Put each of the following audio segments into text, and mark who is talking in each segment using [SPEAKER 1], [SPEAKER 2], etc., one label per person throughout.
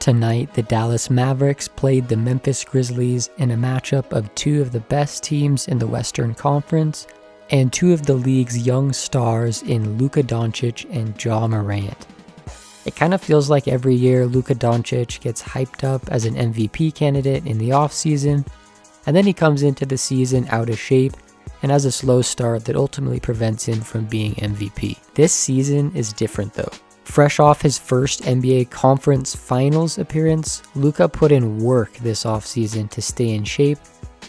[SPEAKER 1] Tonight, the Dallas Mavericks played the Memphis Grizzlies in a matchup of two of the best teams in the Western Conference and two of the league's young stars in Luka Doncic and Ja Morant. It kind of feels like every year Luka Doncic gets hyped up as an MVP candidate in the offseason, and then he comes into the season out of shape and has a slow start that ultimately prevents him from being MVP. This season is different though. Fresh off his first NBA Conference Finals appearance, Luka put in work this offseason to stay in shape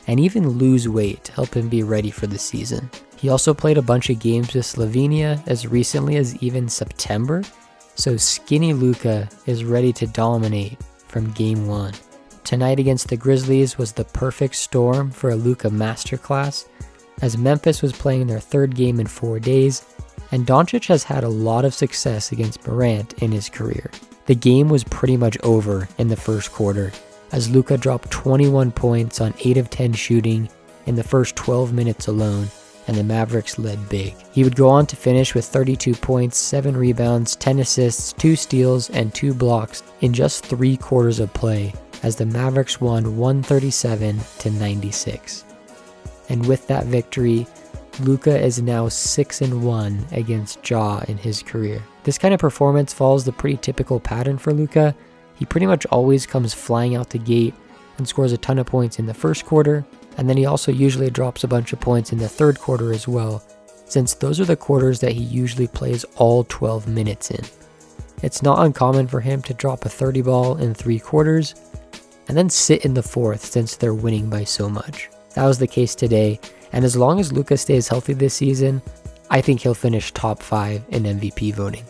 [SPEAKER 1] and even lose weight to help him be ready for the season. He also played a bunch of games with Slovenia as recently as even September, so skinny Luka is ready to dominate from game one. Tonight against the Grizzlies was the perfect storm for a Luka masterclass, as Memphis was playing their third game in 4 days, and Doncic has had a lot of success against Morant in his career. The game was pretty much over in the first quarter, as Luka dropped 21 points on 8 of 10 shooting in the first 12 minutes alone, and the Mavericks led big. He would go on to finish with 32 points, 7 rebounds, 10 assists, 2 steals, and 2 blocks in just 3 quarters of play, as the Mavericks won 137-96. And with that victory, Luka is now 6-1 against Ja in his career. This kind of performance follows the pretty typical pattern for Luka. He pretty much always comes flying out the gate and scores a ton of points in the first quarter, and then he also usually drops a bunch of points in the third quarter as well, since those are the quarters that he usually plays all 12 minutes in. It's not uncommon for him to drop a 30 ball in 3 quarters, and then sit in the fourth since they're winning by so much. That was the case today, and as long as Luka stays healthy this season, I think he'll finish top 5 in MVP voting.